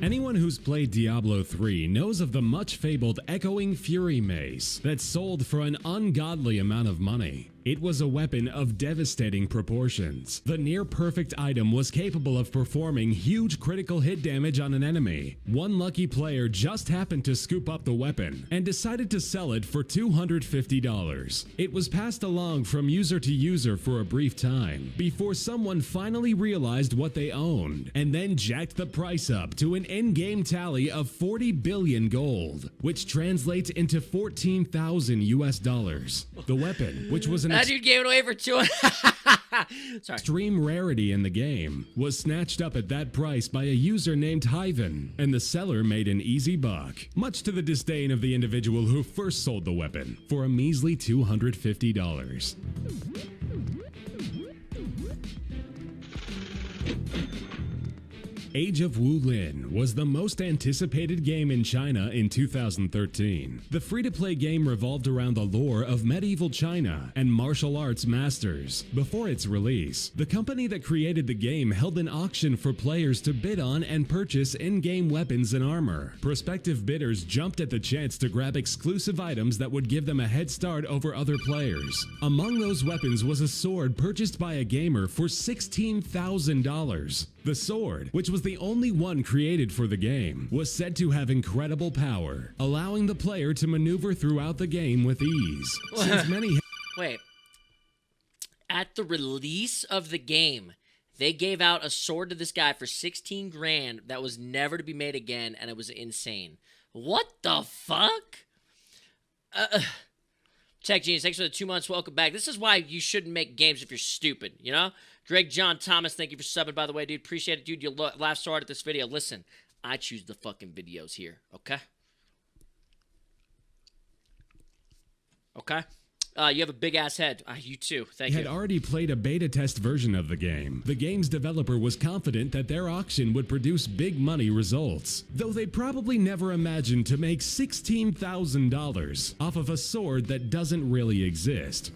Anyone who's played Diablo 3 knows of the much-fabled Echoing Fury mace that sold for an ungodly amount of money. It was a weapon of devastating proportions. The near-perfect item was capable of performing huge critical hit damage on an enemy. One lucky player just happened to scoop up the weapon and decided to sell it for $250. It was passed along from user to user for a brief time before someone finally realized what they owned and then jacked the price up to an in-game tally of 40 billion gold, which translates into 14,000 US dollars. The weapon, which was an that dude gave it away for Sorry. extreme rarity in the game, was snatched up at that price by a user named Hyven, and the seller made an easy buck, much to the disdain of the individual who first sold the weapon, for a measly $250. Age of Wulin was the most anticipated game in China in 2013. The free-to-play game revolved around the lore of medieval China and martial arts masters. Before its release, the company that created the game held an auction for players to bid on and purchase in-game weapons and armor. Prospective bidders jumped at the chance to grab exclusive items that would give them a head start over other players. Among those weapons was a sword purchased by a gamer for $16,000. The sword, which was the only one created for the game, was said to have incredible power, allowing the player to maneuver throughout the game with ease. Since many Wait. At the release of the game, they gave out a sword to this guy for 16 grand that was never to be made again, and it was insane. What the fuck? Tech Genius, thanks for the 2 months. Welcome back. This is why you shouldn't make games if you're stupid, you know? Greg John Thomas, thank you for subbing, by the way, dude. Appreciate it, dude. You'll laugh so hard at this video. Listen, I choose the fucking videos here, okay? Okay? You have a big-ass head. You too. Thank you. had already played a beta test version of the game. The game's developer was confident that their auction would produce big money results, though they probably never imagined to make $16,000 off of a sword that doesn't really exist.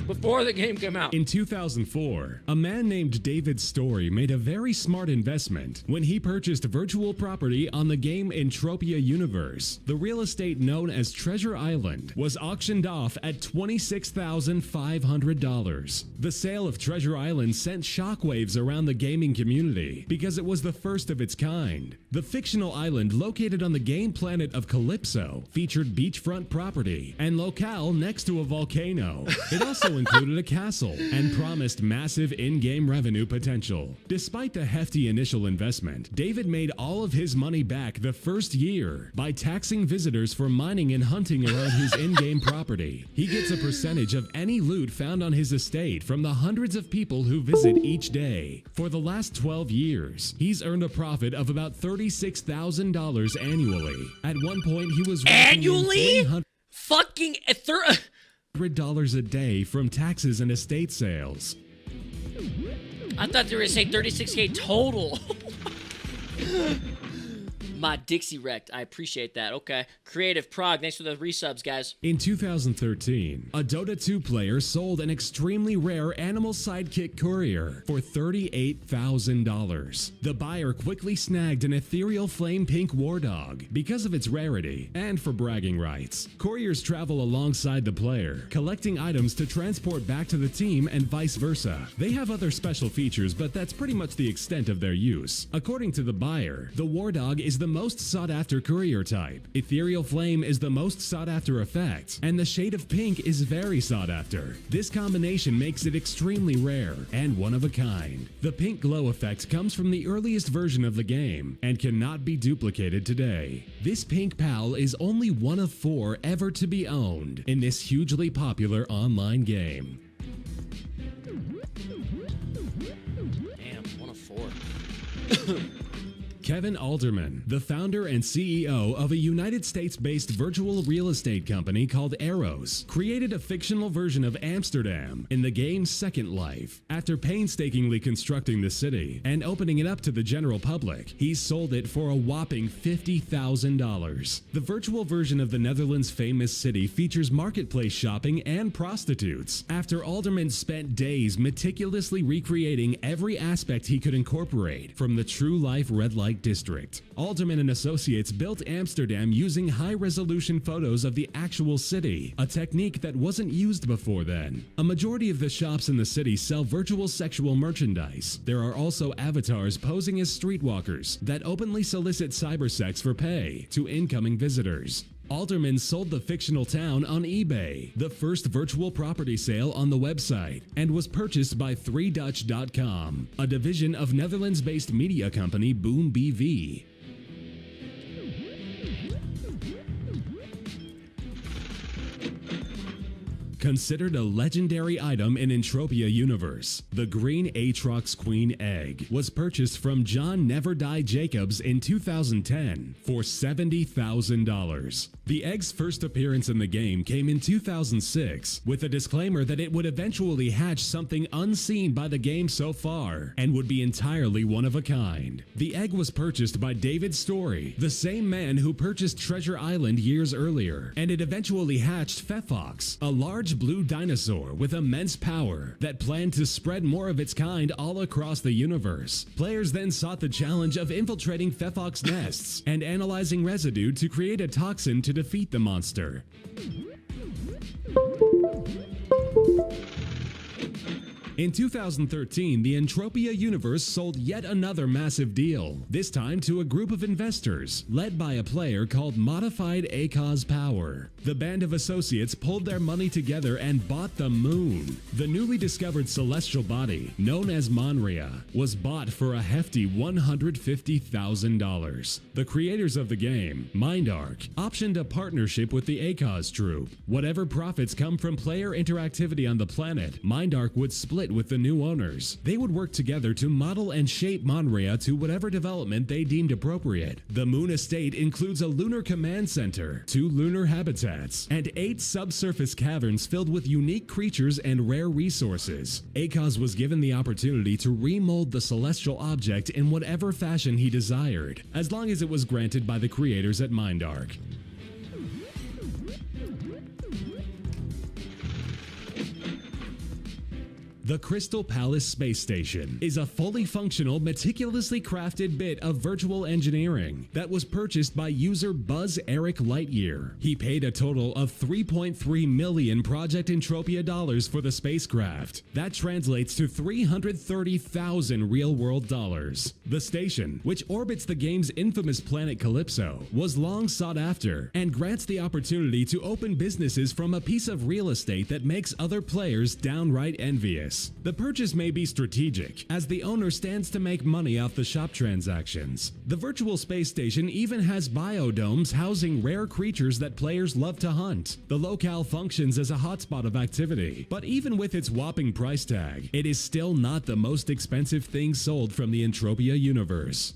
Before the game came out. In 2004, a man named David Story made a very smart investment when he purchased virtual property on the game Entropia Universe. The real estate known as Treasure Island was auctioned off at $26,500. The sale of Treasure Island sent shockwaves around the gaming community because it was the first of its kind. The fictional island located on the game planet of Calypso featured beachfront property and locale next to a volcano. It also included a castle and promised massive in-game revenue potential. Despite the hefty initial investment, David made all of his money back the first year by taxing visitors for mining and hunting around his in-game property. He gets a percentage of any loot found on his estate from the hundreds of people who visit each day. For the last 12 years, he's earned a profit of about $36,000 annually. At one point, he was annually? Fucking $100 a day from taxes and estate sales. I thought they were going to say 36K total. My Dixie wrecked. I appreciate that. Okay. Creative Prague, thanks for the resubs, guys. In 2013, a Dota 2 player sold an extremely rare animal sidekick courier for $38,000. The buyer quickly snagged an ethereal flame pink war dog because of its rarity and for bragging rights. Couriers travel alongside the player, collecting items to transport back to the team and vice versa. They have other special features, but that's pretty much the extent of their use. According to the buyer, the war dog is the most sought-after courier type. Ethereal Flame is the most sought-after effect, and the shade of pink is very sought-after. This combination makes it extremely rare and one of a kind. The pink glow effect comes from the earliest version of the game and cannot be duplicated today. This pink pal is only one of 4 ever to be owned in this hugely popular online game. Damn, one of 4. Kevin Alderman, the founder and CEO of a United States-based virtual real estate company called Arrows, created a fictional version of Amsterdam in the game's Second Life. After painstakingly constructing the city and opening it up to the general public, he sold it for a whopping $50,000. The virtual version of the Netherlands' famous city features marketplace shopping and prostitutes. After Alderman spent days meticulously recreating every aspect he could incorporate from the true-life red light district, Alderman and Associates built Amsterdam using high-resolution photos of the actual city, a technique that wasn't used before then. A majority of the shops in the city sell virtual sexual merchandise. There are also avatars posing as streetwalkers that openly solicit cybersex for pay to incoming visitors. Alderman sold the fictional town on eBay, the first virtual property sale on the website, and was purchased by 3Dutch.com, a division of Netherlands-based media company Boom BV. Considered a legendary item in Entropia universe, the green Aatrox Queen egg was purchased from John Never Die Jacobs in 2010 for $70,000. The egg's first appearance in the game came in 2006 with a disclaimer that it would eventually hatch something unseen by the game so far and would be entirely one of a kind. The egg was purchased by David Story, the same man who purchased Treasure Island years earlier, and it eventually hatched Fefox, a large blue dinosaur with immense power that planned to spread more of its kind all across the universe. Players then sought the challenge of infiltrating Fefox nests and analyzing residue to create a toxin to defeat the monster. In 2013, the Entropia universe sold yet another massive deal, this time to a group of investors, led by a player called Modified ACOS Power. The band of associates pulled their money together and bought the moon. The newly discovered celestial body, known as Monria, was bought for a hefty $150,000. The creators of the game, MindArc, optioned a partnership with the ACOS troupe. Whatever profits come from player interactivity on the planet, MindArc would split with the new owners. They would work together to model and shape Monria to whatever development they deemed appropriate. The Moon Estate includes a lunar command center, 2 lunar habitats, and 8 subsurface caverns filled with unique creatures and rare resources. ACOS was given the opportunity to remold the celestial object in whatever fashion he desired, as long as it was granted by the creators at MindArc. The Crystal Palace Space Station is a fully functional, meticulously crafted bit of virtual engineering that was purchased by user Buzz Eric Lightyear. He paid a total of 3.3 million Project Entropia dollars for the spacecraft. That translates to 330,000 real-world dollars. The station, which orbits the game's infamous planet Calypso, was long sought after and grants the opportunity to open businesses from a piece of real estate that makes other players downright envious. The purchase may be strategic, as the owner stands to make money off the shop transactions. The virtual space station even has biodomes housing rare creatures that players love to hunt. The locale functions as a hotspot of activity, but even with its whopping price tag, it is still not the most expensive thing sold from the Entropia universe.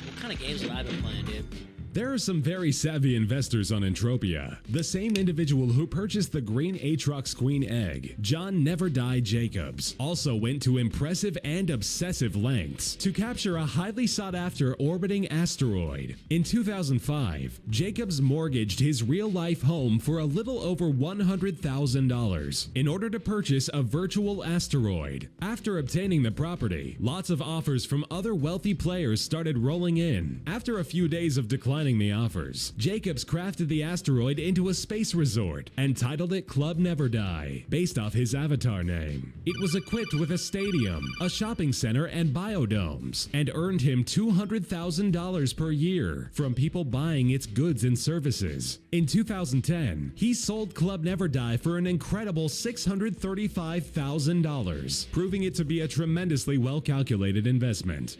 What kind of games have I been playing, dude? There are some very savvy investors on Entropia. The same individual who purchased the green Aatrox Queen egg, John Never Die Jacobs, also went to impressive and obsessive lengths to capture a highly sought-after orbiting asteroid. In 2005, Jacobs mortgaged his real-life home for a little over $100,000 in order to purchase a virtual asteroid. After obtaining the property, lots of offers from other wealthy players started rolling in. After a few days of declining the offers, Jacobs crafted the asteroid into a space resort and titled it Club Never Die, based off his avatar name. It was equipped with a stadium, a shopping center, and biodomes, and earned him $200,000 per year from people buying its goods and services. In 2010, he sold Club Never Die for an incredible $635,000, proving it to be a tremendously well-calculated investment.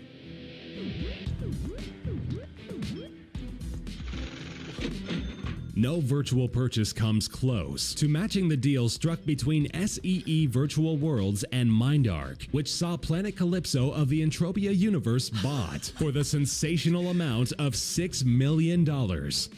No virtual purchase comes close to matching the deal struck between SEE Virtual Worlds and MindArc, which saw Planet Calypso of the Entropia universe bought for the sensational amount of $6 million.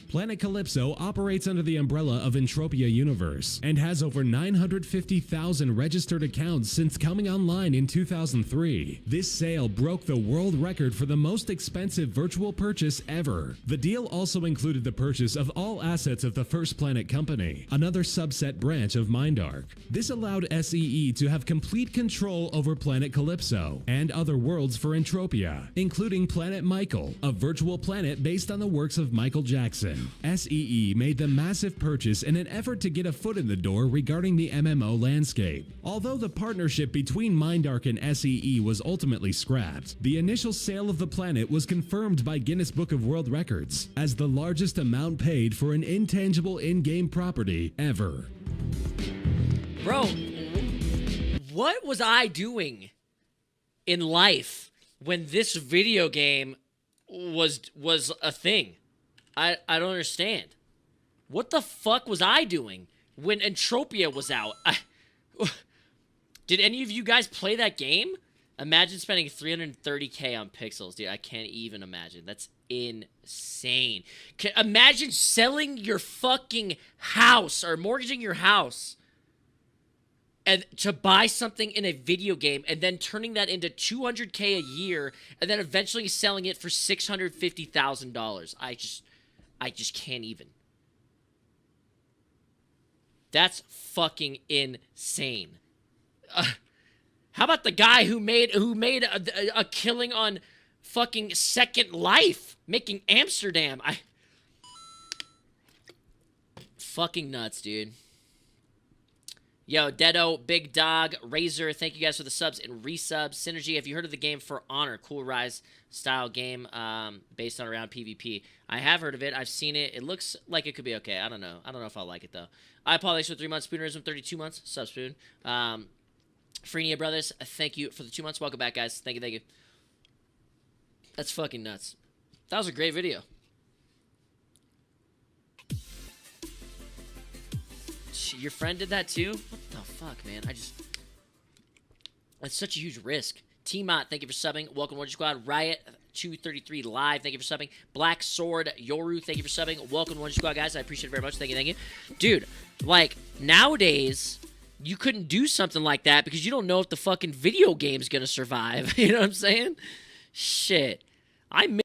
Planet Calypso operates under the umbrella of Entropia Universe and has over 950,000 registered accounts since coming online in 2003. This sale broke the world record for the most expensive virtual purchase ever. The deal also included the purchase of all assets of the First Planet Company, another subset branch of MindArc. This allowed SEE to have complete control over Planet Calypso and other worlds for Entropia, including Planet Michael, a virtual planet based on the works of Michael Jackson. SEE made the massive purchase in an effort to get a foot in the door regarding the MMO landscape. Although the partnership between MindArc and SEE was ultimately scrapped, the initial sale of the planet was confirmed by Guinness Book of World Records as the largest amount paid for an intangible in-game property ever. Bro, what was I doing in life when this video game was a thing? I don't understand. What the fuck was I doing when Entropia was out? Did any of you guys play that game? Imagine spending $330K on pixels, dude. I can't even imagine. That's insane. Imagine selling your fucking house or mortgaging your house and to buy something in a video game and then turning that into $200K a year and then eventually selling it for $650,000. I just can't even. That's fucking insane. How about the guy who made a killing on fucking Second Life, making Amsterdam? Fucking nuts, dude. Yo, Dedo, Big Dog, Razor, thank you guys for the subs and resubs. Synergy, have you heard of the game For Honor? Cool Rise style game based on around PvP. I have heard of it. I've seen it. It looks like it could be okay. I don't know. I don't know if I'll like it, though. I apologize for 3 months. Spoonerism, 32 months. Sub Spoon. Freenia Brothers, thank you for the 2 months. Welcome back, guys. Thank you, thank you. That's fucking nuts. That was a great video. Your friend did that too? What the fuck, man? That's such a huge risk. T-Mot, thank you for subbing. Welcome, Warrior Squad. Riot233 Live, thank you for subbing. Black Sword, Yoru, thank you for subbing. Welcome, Warrior Squad, guys. I appreciate it very much. Thank you, thank you. Dude, like, nowadays, you couldn't do something like that because you don't know if the fucking video game's gonna survive. You know what I'm saying? Shit. I